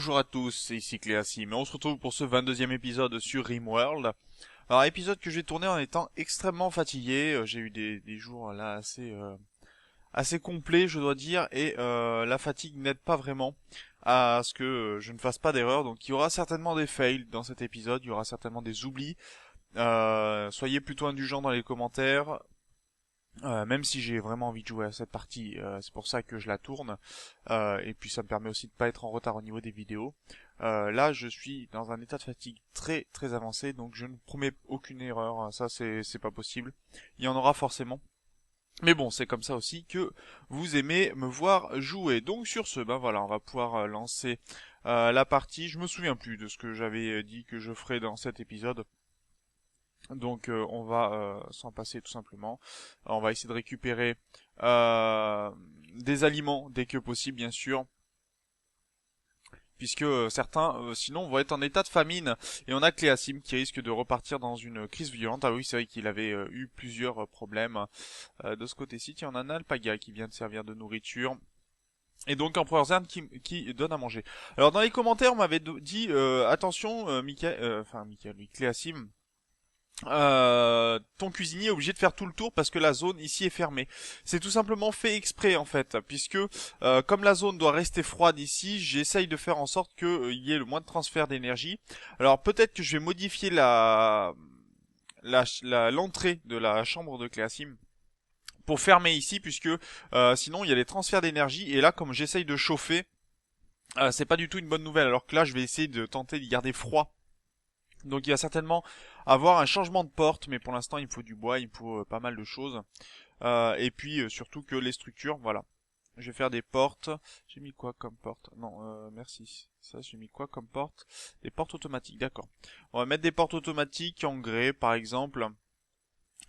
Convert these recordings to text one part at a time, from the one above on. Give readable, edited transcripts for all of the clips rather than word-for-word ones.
bonjour à tous, c'est ici Cléasim, et on se retrouve pour ce 22e épisode sur RimWorld. Alors épisode que j'ai tourné en étant extrêmement fatigué, j'ai eu des jours là assez complets je dois dire, et la fatigue n'aide pas vraiment à ce que je ne fasse pas d'erreur, donc il y aura certainement des fails dans cet épisode, il y aura certainement des oublis, soyez plutôt indulgents dans les commentaires. Même si j'ai vraiment envie de jouer à cette partie, c'est pour ça que je la tourne. Et puis ça me permet aussi de pas être en retard au niveau des vidéos. Là, je suis dans un état de fatigue très très avancé, donc je ne promets aucune erreur. Ça, c'est pas possible. Il y en aura forcément. Mais bon, c'est comme ça aussi que vous aimez me voir jouer. Donc sur ce, ben voilà, on va pouvoir lancer la partie. Je me souviens plus de ce que j'avais dit que je ferais dans cet épisode. Donc on va s'en passer tout simplement. On va essayer de récupérer des aliments dès que possible bien sûr. Puisque certains sinon vont être en état de famine. Et on a Cléasim qui risque de repartir dans une crise violente. Ah oui, c'est vrai qu'il avait eu plusieurs problèmes de ce côté-ci. Tiens, on a un alpaga qui vient de servir de nourriture. Et donc Empereur Zern qui donne à manger. Alors dans les commentaires on m'avait dit attention Michael, oui, Cléasim, ton cuisinier est obligé de faire tout le tour parce que la zone ici est fermée. C'est tout simplement fait exprès en fait, puisque comme la zone doit rester froide ici, j'essaye de faire en sorte qu'il y ait le moins de transfert d'énergie. Alors peut-être que je vais modifier l'entrée de la chambre de Cléasim pour fermer ici, puisque sinon il y a des transferts d'énergie, et là comme j'essaye de chauffer, c'est pas du tout une bonne nouvelle, alors que là je vais essayer de tenter d'y garder froid. Donc il va certainement avoir un changement de porte, mais pour l'instant il me faut du bois, il me faut pas mal de choses. Et puis surtout que les structures, voilà. Je vais faire des portes. J'ai mis quoi comme porte? Non, merci. Ça, j'ai mis quoi comme porte? Des portes automatiques, d'accord. On va mettre des portes automatiques en grès, par exemple,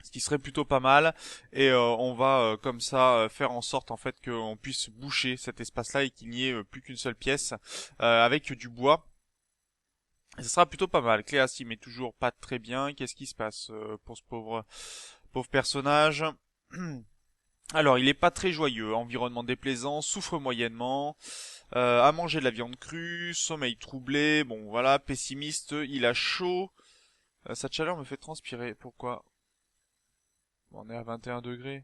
ce qui serait plutôt pas mal. Et on va comme ça faire en sorte en fait qu'on puisse boucher cet espace-là et qu'il n'y ait plus qu'une seule pièce avec du bois. Ce sera plutôt pas mal. Cléasim est toujours pas très bien. Qu'est-ce qui se passe pour ce pauvre personnage? Alors, il est pas très joyeux. Environnement déplaisant, souffre moyennement, a mangé de la viande crue, sommeil troublé. Bon, voilà, pessimiste. Il a chaud. Sa chaleur me fait transpirer. Pourquoi? Bon, on est à 21 degrés.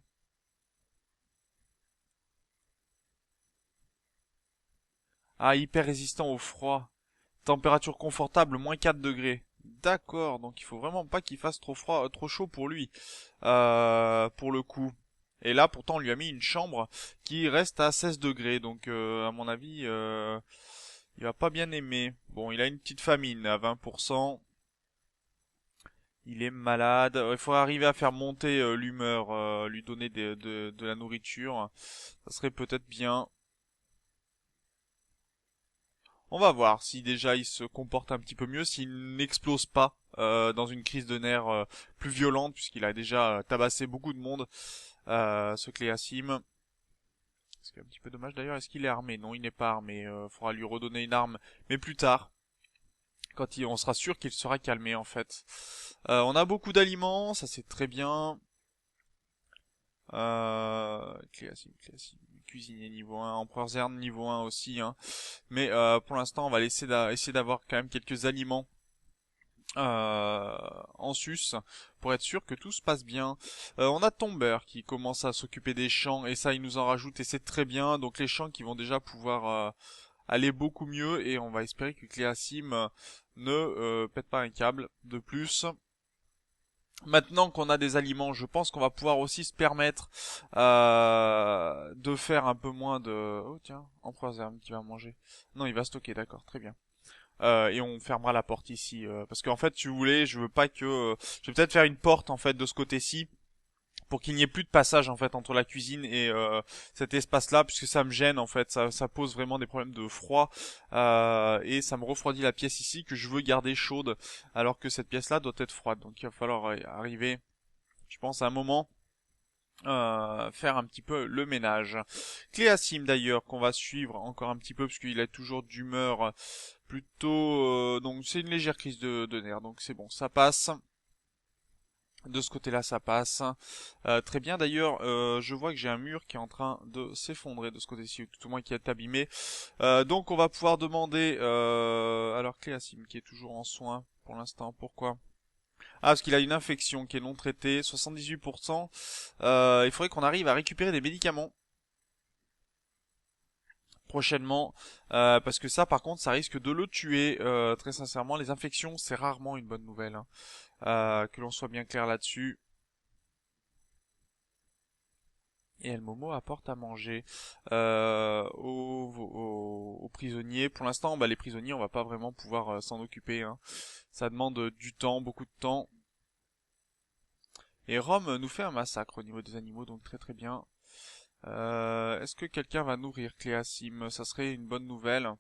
Ah, hyper résistant au froid. Température confortable, moins 4 degrés. D'accord, donc il faut vraiment pas qu'il fasse trop froid, trop chaud pour lui. Pour le coup. Et là, pourtant, on lui a mis une chambre qui reste à 16 degrés. Donc, à mon avis, il va pas bien aimer. Bon, il a une petite famine à 20%. Il est malade. Il faut arriver à faire monter l'humeur, lui donner de la nourriture. Ça serait peut-être bien. On va voir si déjà il se comporte un petit peu mieux, s'il n'explose pas dans une crise de nerfs plus violente, puisqu'il a déjà tabassé beaucoup de monde, ce Cléasim. Ce qui est un petit peu dommage d'ailleurs, est-ce qu'il est armé? Non, il n'est pas armé. Faudra lui redonner une arme, mais plus tard, quand on sera sûr qu'il sera calmé en fait. On a beaucoup d'aliments, ça c'est très bien. Cléasim, cuisinier niveau 1, Empereur Zern niveau 1 aussi, hein. Mais pour l'instant, on va essayer d'avoir quand même quelques aliments en sus pour être sûr que tout se passe bien. On a Tomber qui commence à s'occuper des champs et ça il nous en rajoute et c'est très bien. Donc les champs qui vont déjà pouvoir aller beaucoup mieux et on va espérer que Cléasim ne pète pas un câble de plus. Maintenant qu'on a des aliments, je pense qu'on va pouvoir aussi se permettre de faire un peu moins de... Oh tiens, Empereur Zerm qui va manger. Non, il va stocker, d'accord, très bien. Et on fermera la porte ici parce qu'en fait si vous voulez je veux pas que je vais peut-être faire une porte en fait de ce côté-ci pour qu'il n'y ait plus de passage en fait entre la cuisine et cet espace-là puisque ça me gêne en fait ça pose vraiment des problèmes de froid et ça me refroidit la pièce ici que je veux garder chaude alors que cette pièce-là doit être froide donc il va falloir arriver je pense à un moment faire un petit peu le ménage. Cléasim d'ailleurs qu'on va suivre encore un petit peu parce qu'il est toujours d'humeur plutôt donc c'est une légère crise de nerfs donc c'est bon ça passe. De ce côté-là, ça passe. Très bien. D'ailleurs, je vois que j'ai un mur qui est en train de s'effondrer de ce côté-ci, ou tout au moins qui est abîmé. Donc, on va pouvoir demander... alors, Cléasim, qui est toujours en soins pour l'instant. Pourquoi? Ah, parce qu'il a une infection qui est non traitée, 78%. Il faudrait qu'on arrive à récupérer des médicaments prochainement, parce que ça, par contre, ça risque de le tuer. Très sincèrement, les infections, c'est rarement une bonne nouvelle, hein. Que l'on soit bien clair là-dessus. Et El Momo apporte à manger aux prisonniers. Pour l'instant, bah, les prisonniers, on va pas vraiment pouvoir s'en occuper, hein. Ça demande du temps, beaucoup de temps. Et Rome nous fait un massacre au niveau des animaux, donc très très bien. Est-ce que quelqu'un va nourrir Cléasim? Ça serait une bonne nouvelle.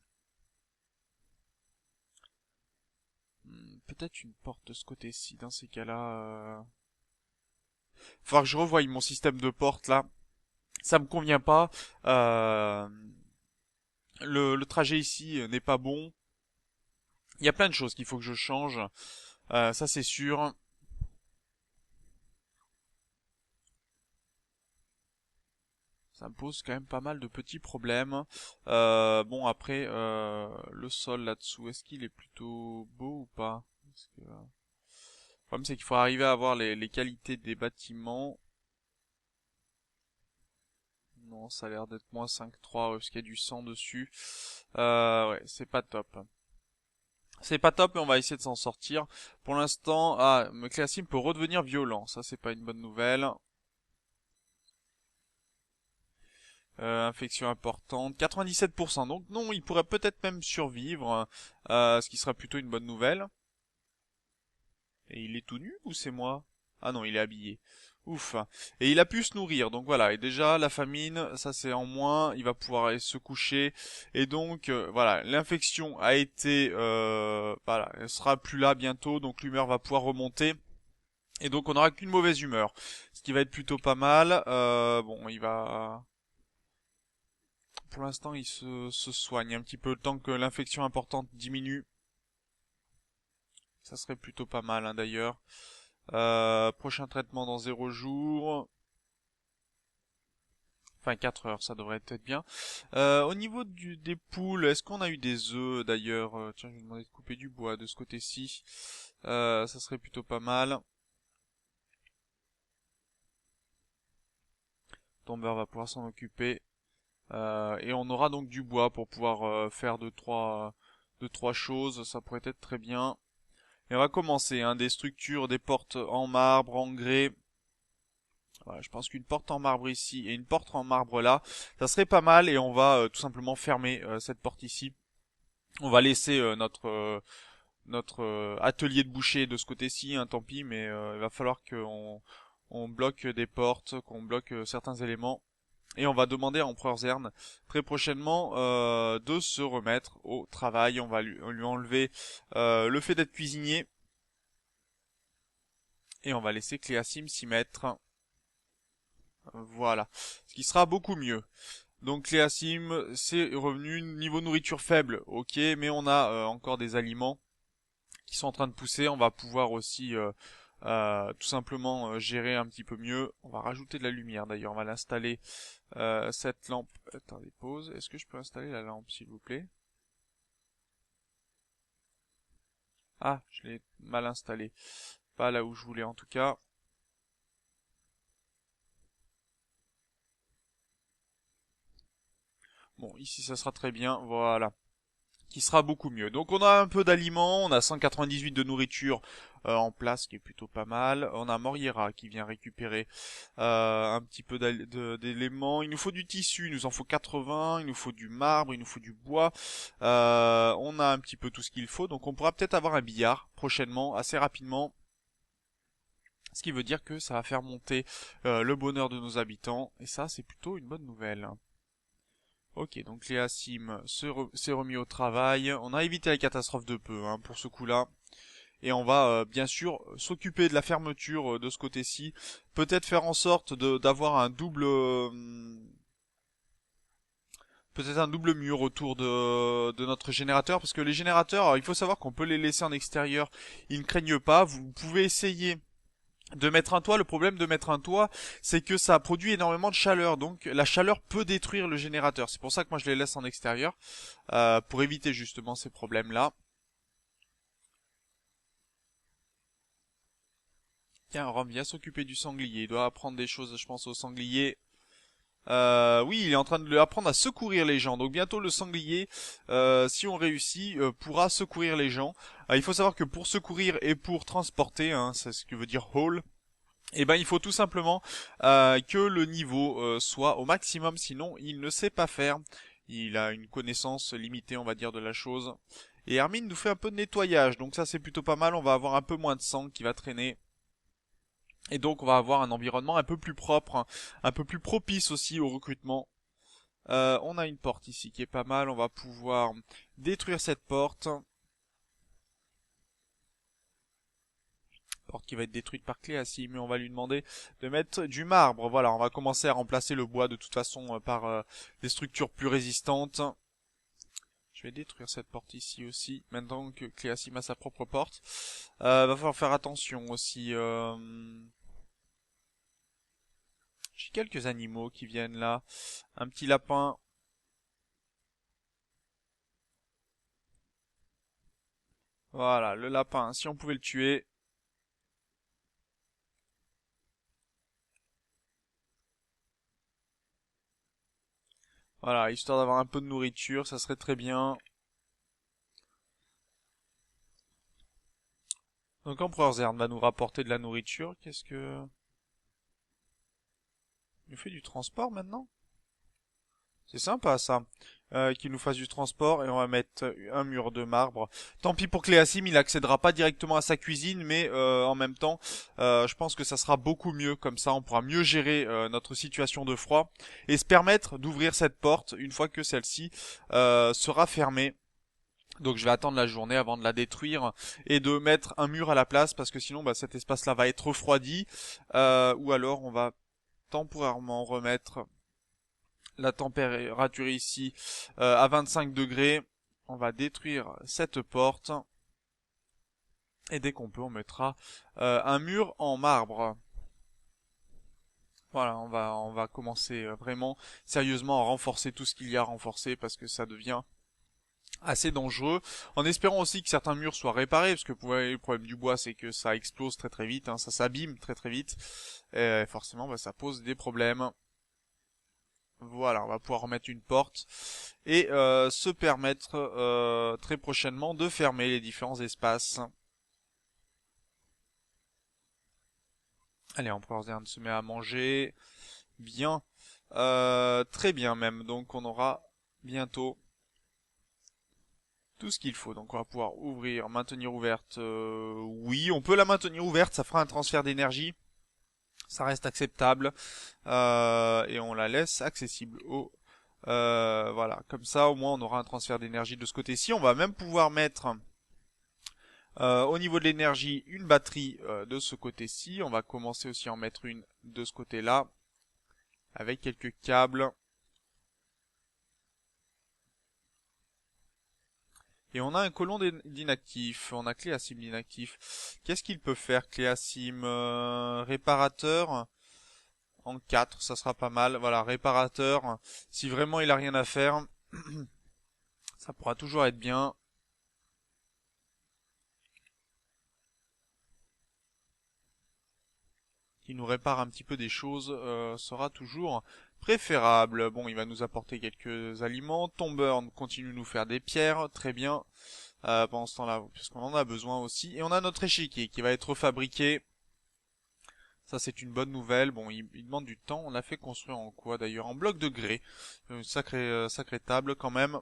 Peut-être une porte de ce côté-ci, dans ces cas-là. Faudra que je revoie mon système de porte là. Ça me convient pas. Euh, le trajet ici n'est pas bon. Il y a plein de choses qu'il faut que je change. Ça c'est sûr. Ça me pose quand même pas mal de petits problèmes. Bon après, le sol là-dessous, est-ce qu'il est plutôt beau ou pas? Le problème c'est qu'il faut arriver à avoir les qualités des bâtiments. Non, ça a l'air d'être moins 5,3 parce qu'il y a du sang dessus. Ouais, c'est pas top. C'est pas top, mais on va essayer de s'en sortir. Pour l'instant, Cléasim peut redevenir violent. Ça, c'est pas une bonne nouvelle. Infection importante, 97%. Donc non, il pourrait peut-être même survivre, ce qui sera plutôt une bonne nouvelle. Et il est tout nu ou c'est moi? Ah non, il est habillé. Ouf. Et il a pu se nourrir, donc voilà. Et déjà, la famine, ça c'est en moins. Il va pouvoir aller se coucher. Et donc, voilà, l'infection a été... voilà, elle sera plus là bientôt, donc l'humeur va pouvoir remonter. Et donc, on n'aura qu'une mauvaise humeur. Ce qui va être plutôt pas mal. Bon, il va... Pour l'instant, il se soigne un petit peu le temps que l'infection importante diminue. Ça serait plutôt pas mal, hein, d'ailleurs. Prochain traitement dans 0 jours. Enfin 4 heures, ça devrait être bien. Au niveau des poules, est-ce qu'on a eu des œufs d'ailleurs? Tiens, je vais demander de couper du bois de ce côté-ci. Ça serait plutôt pas mal. Tomber va pouvoir s'en occuper. Et on aura donc du bois pour pouvoir faire deux, trois choses. Ça pourrait être très bien. Et on va commencer, hein, des structures, des portes en marbre, en grès. Voilà, je pense qu'une porte en marbre ici et une porte en marbre là, ça serait pas mal et on va tout simplement fermer cette porte ici. On va laisser notre atelier de boucher de ce côté-ci, hein, tant pis, mais il va falloir qu'on bloque des portes, qu'on bloque certains éléments. Et on va demander à Empereur Zern très prochainement de se remettre au travail. On va lui enlever le fait d'être cuisinier et on va laisser Cléasim s'y mettre. Voilà, ce qui sera beaucoup mieux. Donc Cléasim, c'est revenu niveau nourriture faible, ok, mais on a encore des aliments qui sont en train de pousser. On va pouvoir aussi tout simplement gérer un petit peu mieux. On va rajouter de la lumière d'ailleurs. On va l'installer cette lampe. Attendez, pause. Est-ce que je peux installer la lampe s'il vous plaît? Ah, je l'ai mal installée. Pas là où je voulais en tout cas. Bon, ici ça sera très bien. Voilà, qui sera beaucoup mieux. Donc on a un peu d'aliments, on a 198 de nourriture en place, qui est plutôt pas mal. On a Moriera qui vient récupérer un petit peu d'éléments. Il nous faut du tissu, il nous en faut 80, il nous faut du marbre, il nous faut du bois. On a un petit peu tout ce qu'il faut, donc on pourra peut-être avoir un billard prochainement, assez rapidement. Ce qui veut dire que ça va faire monter le bonheur de nos habitants, et ça c'est plutôt une bonne nouvelle. Ok, donc Léa Sim s'est remis au travail. On a évité la catastrophe de peu, hein, pour ce coup-là. Et on va bien sûr s'occuper de la fermeture de ce côté-ci. Peut-être faire en sorte d'avoir un double... peut-être un double mur autour de notre générateur. Parce que les générateurs, il faut savoir qu'on peut les laisser en extérieur. Ils ne craignent pas. Vous pouvez essayer de mettre un toit. Le problème de mettre un toit, c'est que ça produit énormément de chaleur, donc la chaleur peut détruire le générateur. C'est pour ça que moi je les laisse en extérieur, pour éviter justement ces problèmes-là. Tiens, Rome vient s'occuper du sanglier. Il doit apprendre des choses, je pense, au sanglier. Oui, il est en train de lui apprendre à secourir les gens. Donc bientôt le sanglier, si on réussit, pourra secourir les gens. Il faut savoir que pour secourir et pour transporter, hein, c'est ce que veut dire haul, eh ben il faut tout simplement que le niveau soit au maximum, sinon il ne sait pas faire. Il a une connaissance limitée, on va dire, de la chose. Et Hermine nous fait un peu de nettoyage, donc ça c'est plutôt pas mal. On va avoir un peu moins de sang qui va traîner. Et donc on va avoir un environnement un peu plus propre, hein, un peu plus propice aussi au recrutement. On a une porte ici qui est pas mal, on va pouvoir détruire cette porte. Porte qui va être détruite par Cléacy, mais on va lui demander de mettre du marbre. Voilà, on va commencer à remplacer le bois de toute façon par des structures plus résistantes. Je vais détruire cette porte ici aussi, maintenant que Cléacy a sa propre porte. Va falloir faire attention aussi. J'ai quelques animaux qui viennent là. Un petit lapin. Voilà, le lapin, si on pouvait le tuer. Voilà, histoire d'avoir un peu de nourriture, ça serait très bien. Donc Empereur Zern va nous rapporter de la nourriture. Qu'est-ce que... Il nous fait du transport maintenant? C'est sympa ça. Qu'il nous fasse du transport et on va mettre un mur de marbre. Tant pis pour Cléasim, il accédera pas directement à sa cuisine, mais en même temps, je pense que ça sera beaucoup mieux comme ça. On pourra mieux gérer notre situation de froid et se permettre d'ouvrir cette porte une fois que celle-ci sera fermée. Donc je vais attendre la journée avant de la détruire et de mettre un mur à la place parce que sinon bah, cet espace-là va être refroidi ou alors on va temporairement remettre la température ici à 25 degrés. On va détruire cette porte. Et dès qu'on peut, on mettra un mur en marbre. Voilà, on va commencer vraiment sérieusement à renforcer tout ce qu'il y a à renforcer parce que ça devient assez dangereux. En espérant aussi que certains murs soient réparés, parce que vous voyez, le problème du bois, c'est que ça explose très très vite, hein, ça s'abîme très très vite. Et forcément, bah, ça pose des problèmes. Voilà, on va pouvoir remettre une porte et se permettre très prochainement de fermer les différents espaces. Allez, Empereur Zern se met à manger. Bien. Très bien même. Donc on aura bientôt tout ce qu'il faut. Donc on va pouvoir ouvrir, maintenir ouverte. Oui, on peut la maintenir ouverte, ça fera un transfert d'énergie. Ça reste acceptable. Et on la laisse accessible au voilà, comme ça au moins on aura un transfert d'énergie de ce côté-ci. On va même pouvoir mettre au niveau de l'énergie une batterie de ce côté-ci. On va commencer aussi à en mettre une de ce côté-là avec quelques câbles. Et on a un colon d'inactif. On a Cléasim d'inactif. Qu'est-ce qu'il peut faire Cléasim réparateur en 4, ça sera pas mal. Voilà, réparateur. Si vraiment il a rien à faire, ça pourra toujours être bien. Qui nous répare un petit peu des choses sera toujours préférable. Bon, il va nous apporter quelques aliments. Tomburn continue de nous faire des pierres, très bien. Pendant ce temps-là, puisqu'on en a besoin aussi. Et on a notre échiquier qui va être fabriqué. Ça, c'est une bonne nouvelle. Bon, il demande du temps. On l'a fait construire en quoi d'ailleurs? En bloc de grès. Une sacrée table quand même.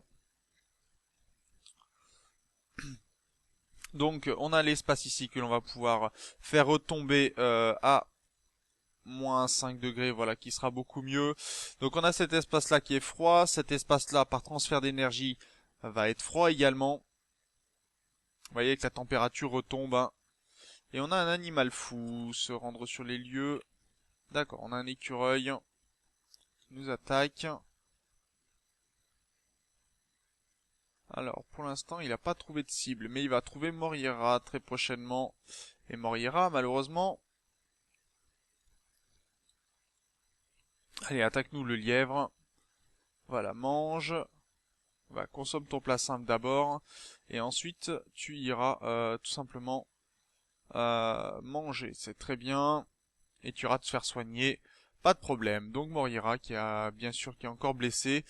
Donc, on a l'espace ici que l'on va pouvoir faire retomber à moins 5 degrés, voilà, qui sera beaucoup mieux. Donc on a cet espace-là qui est froid, cet espace-là, par transfert d'énergie, va être froid également. Vous voyez que la température retombe, hein. Et on a un animal fou, se rendre sur les lieux. D'accord, on a un écureuil qui nous attaque. Alors, pour l'instant, il n'a pas trouvé de cible, mais il va trouver Moriera très prochainement. Et Moriera, malheureusement, Allez, attaque-nous le lièvre. Voilà, mange. Voilà, consomme ton plat simple d'abord. Et ensuite, tu iras tout simplement manger. C'est très bien. Et tu iras te faire soigner. Pas de problème. Donc Morira, qui a bien sûr qui est encore blessé.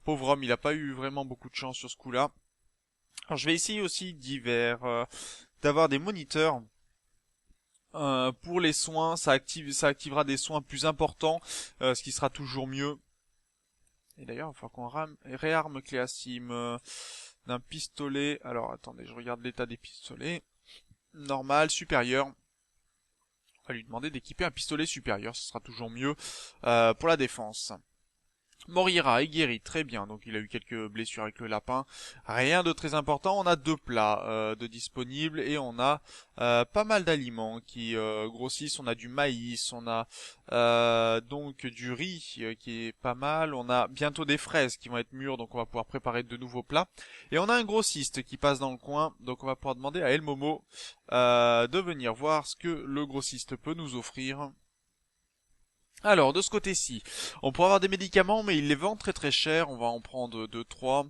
Pauvre homme, il n'a pas eu vraiment beaucoup de chance sur ce coup-là. Alors je vais essayer aussi d'avoir des moniteurs. Pour les soins, ça activera des soins plus importants, ce qui sera toujours mieux. Et d'ailleurs, il va falloir qu'on réarme Cléasim d'un pistolet. Alors attendez, je regarde l'état des pistolets. Normal, supérieur. On va lui demander d'équiper un pistolet supérieur, ce sera toujours mieux pour la défense. Morira est guéri, très bien, donc il a eu quelques blessures avec le lapin. Rien de très important, on a 2 plats de disponibles et on a pas mal d'aliments qui grossissent. On a du maïs, on a donc du riz qui est pas mal, on a bientôt des fraises qui vont être mûres, donc on va pouvoir préparer de nouveaux plats. Et on a un grossiste qui passe dans le coin, donc on va pouvoir demander à El Momo de venir voir ce que le grossiste peut nous offrir. Alors, de ce côté-ci, on pourra avoir des médicaments, mais ils les vendent très très cher. On va en prendre 2, 3.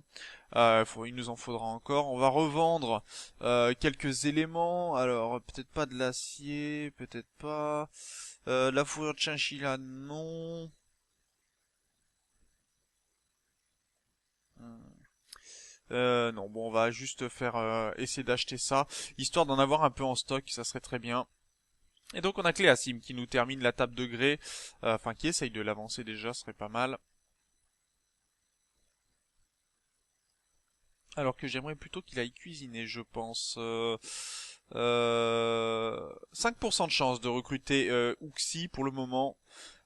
Il nous en faudra encore. On va revendre quelques éléments. Alors, peut-être pas de l'acier, peut-être pas. La fourrure de chinchilla, non. Non, bon, on va juste faire essayer d'acheter ça, histoire d'en avoir un peu en stock, ça serait très bien. Et donc on a Cléasim qui nous termine la table de grès, enfin qui essaye de l'avancer déjà, ce serait pas mal. Alors que j'aimerais plutôt qu'il aille cuisiner, je pense. 5% de chance de recruter Uxie pour le moment.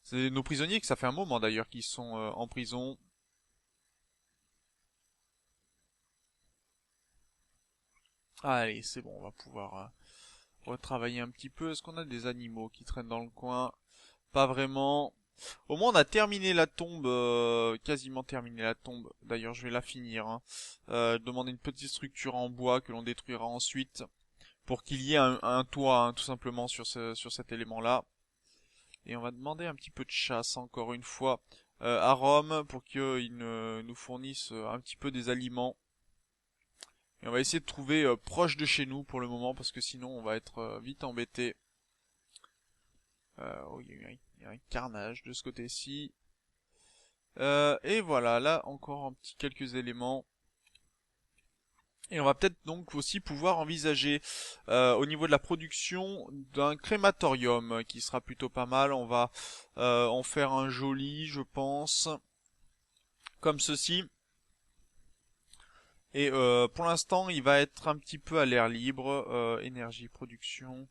C'est nos prisonniers, que ça fait un moment d'ailleurs qu'ils sont en prison. Allez, c'est bon, on va pouvoir retravailler un petit peu. Est-ce qu'on a des animaux qui traînent dans le coin? Pas vraiment. Au moins on a terminé la tombe, quasiment terminé la tombe. D'ailleurs je vais la finir. Hein. Demander une petite structure en bois que l'on détruira ensuite pour qu'il y ait un toit hein, tout simplement sur cet élément-là. Et on va demander un petit peu de chasse encore une fois à Rome pour qu'il nous fournisse un petit peu des aliments. Et on va essayer de trouver proche de chez nous pour le moment parce que sinon on va être vite embêté. Oh, il y a un carnage de ce côté-ci. Et voilà, là encore quelques éléments. Et on va peut-être donc aussi pouvoir envisager au niveau de la production d'un crématorium qui sera plutôt pas mal. On va en faire un joli, je pense, comme ceci. Et pour l'instant, il va être un petit peu à l'air libre. Énergie, production.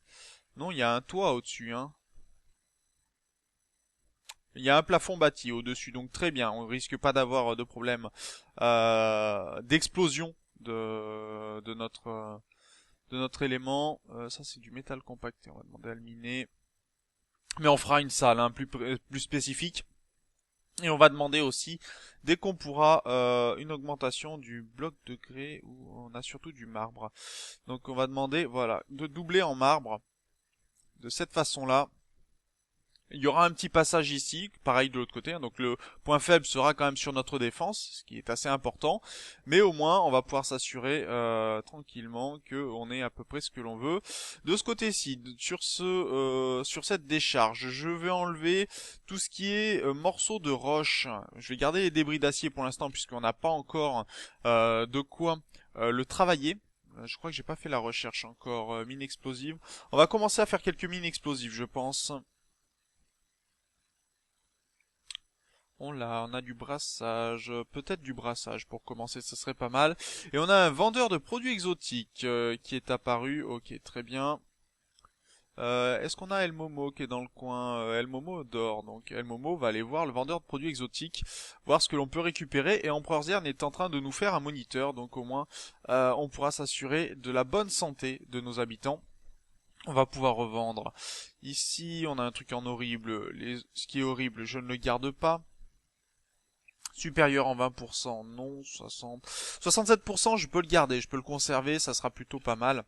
Non, il y a un toit au-dessus, hein. Il y a un plafond bâti au-dessus, donc très bien. On risque pas d'avoir de problème d'explosion de notre élément. Ça c'est du métal compacté. On va demander à le miner. Mais on fera une salle hein, plus spécifique. Et on va demander aussi, dès qu'on pourra, une augmentation du bloc de grès où on a surtout du marbre. Donc on va demander, voilà, de doubler en marbre de cette façon-là. Il y aura un petit passage ici, pareil de l'autre côté, hein, donc le point faible sera quand même sur notre défense, ce qui est assez important, mais au moins on va pouvoir s'assurer tranquillement qu'on ait à peu près ce que l'on veut. De ce côté-ci, sur cette décharge, je vais enlever tout ce qui est morceaux de roche. Je vais garder les débris d'acier pour l'instant puisqu'on n'a pas encore de quoi le travailler. Je crois que j'ai pas fait la recherche encore mine explosive. On va commencer à faire quelques mines explosives, je pense. On a du brassage, peut-être du brassage pour commencer, ce serait pas mal. Et on a un vendeur de produits exotiques qui est apparu, ok très bien. Est-ce qu'on a El Momo qui est dans le coin? El Momo dort, donc El Momo va aller voir le vendeur de produits exotiques, voir ce que l'on peut récupérer. Et Empereur Zern est en train de nous faire un moniteur, donc au moins on pourra s'assurer de la bonne santé de nos habitants. On va pouvoir revendre. Ici on a un truc en horrible, ce qui est horrible je ne le garde pas. Supérieur en 20%, non, 60. 67%, je peux le garder, je peux le conserver, ça sera plutôt pas mal.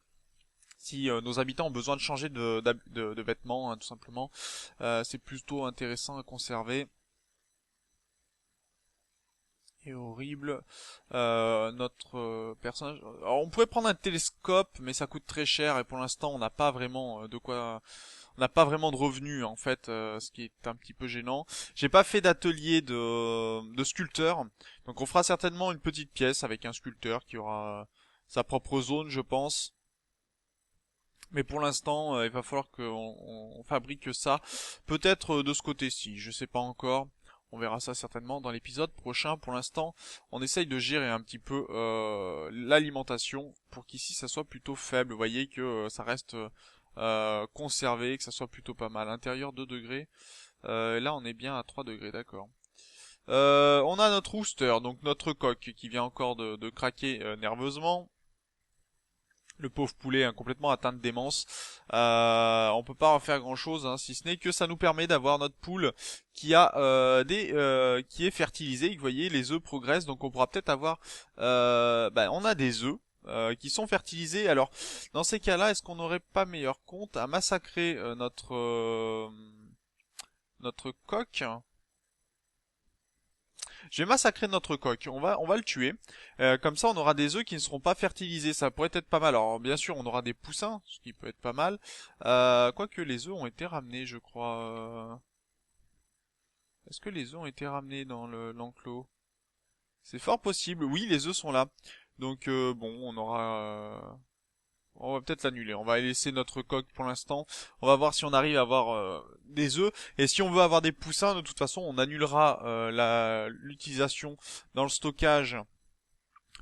Si nos habitants ont besoin de changer de vêtements, hein, tout simplement, c'est plutôt intéressant à conserver. est horrible. Notre personnage... Alors, on pourrait prendre un télescope, mais ça coûte très cher, et pour l'instant, on n'a pas vraiment de quoi... On n'a pas vraiment de revenus, en fait, ce qui est un petit peu gênant. J'ai pas fait d'atelier de sculpteur, donc on fera certainement une petite pièce avec un sculpteur qui aura sa propre zone, je pense. Mais pour l'instant, il va falloir qu'on fabrique ça. Peut-être de ce côté-ci, je sais pas encore. On verra ça certainement dans l'épisode prochain. Pour l'instant, on essaye de gérer un petit peu l'alimentation pour qu'ici ça soit plutôt faible. Vous voyez que ça reste conservé, que ça soit plutôt pas mal. Intérieur 2 degrés. Là, on est bien à 3 degrés, d'accord. On a notre rooster, donc notre coq, qui vient encore de craquer nerveusement. Le pauvre poulet complètement atteint de démence. On peut pas en faire grand chose, hein, si ce n'est que ça nous permet d'avoir notre poule qui a qui est fertilisée. Vous voyez, les œufs progressent, donc on pourra peut-être avoir. On a des œufs qui sont fertilisés. Alors, dans ces cas-là, est-ce qu'on n'aurait pas meilleur compte à massacrer notre coq? Je vais massacrer notre coq. On va le tuer. Comme ça, on aura des œufs qui ne seront pas fertilisés. Ça pourrait être pas mal. Alors, bien sûr, on aura des poussins, ce qui peut être pas mal. Quoique les œufs ont été ramenés, je crois. Est-ce que les œufs ont été ramenés dans l'enclos? C'est fort possible. Oui, les œufs sont là. Donc, bon, on aura... On va peut-être l'annuler. On va laisser notre coq pour l'instant. On va voir si on arrive à avoir des œufs. Et si on veut avoir des poussins, de toute façon, on annulera l'utilisation dans le stockage.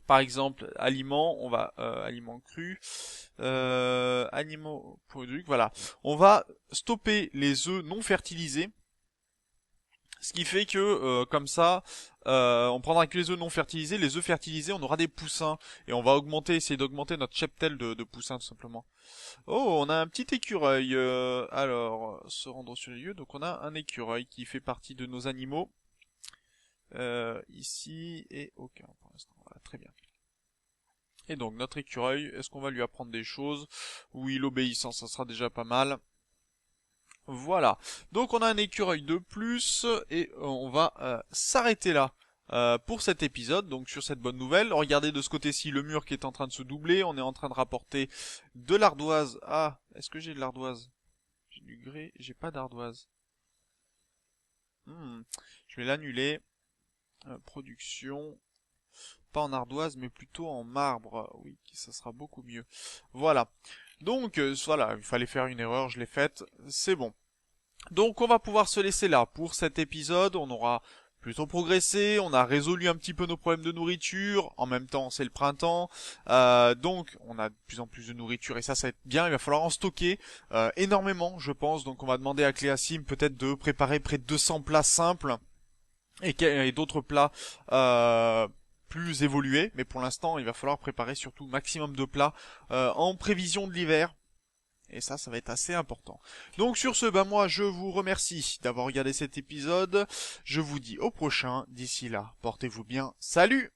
Par exemple, aliments, on va aliments crus, animaux produits. Voilà, on va stopper les œufs non fertilisés. Ce qui fait que, comme ça, on prendra que les œufs non fertilisés. Les œufs fertilisés, on aura des poussins. Et on va essayer d'augmenter notre cheptel de poussins, tout simplement. Oh, on a un petit écureuil. Alors, se rendre sur les lieux. Donc on a un écureuil qui fait partie de nos animaux. Ici, et aucun pour l'instant. Voilà, très bien. Et donc, notre écureuil, est-ce qu'on va lui apprendre des choses? Oui, l'obéissance, ça sera déjà pas mal. Voilà, donc on a un écureuil de plus et on va s'arrêter là pour cet épisode, donc sur cette bonne nouvelle. Regardez de ce côté-ci le mur qui est en train de se doubler, on est en train de rapporter de l'ardoise. Ah, est-ce que j'ai de l'ardoise? J'ai du grès, j'ai pas d'ardoise. Je vais l'annuler. Production, pas en ardoise mais plutôt en marbre, oui, ça sera beaucoup mieux. Voilà. Donc voilà, il fallait faire une erreur, je l'ai faite, c'est bon. Donc on va pouvoir se laisser là pour cet épisode, on aura plutôt progressé, on a résolu un petit peu nos problèmes de nourriture, en même temps c'est le printemps, donc on a de plus en plus de nourriture et ça va être bien, il va falloir en stocker énormément je pense, donc on va demander à Cléasim peut-être de préparer près de 200 plats simples et d'autres plats plus évolués, mais pour l'instant il va falloir préparer surtout maximum de plats en prévision de l'hiver. Et ça va être assez important. Donc sur ce, moi je vous remercie d'avoir regardé cet épisode. Je vous dis au prochain. D'ici là, portez-vous bien. Salut!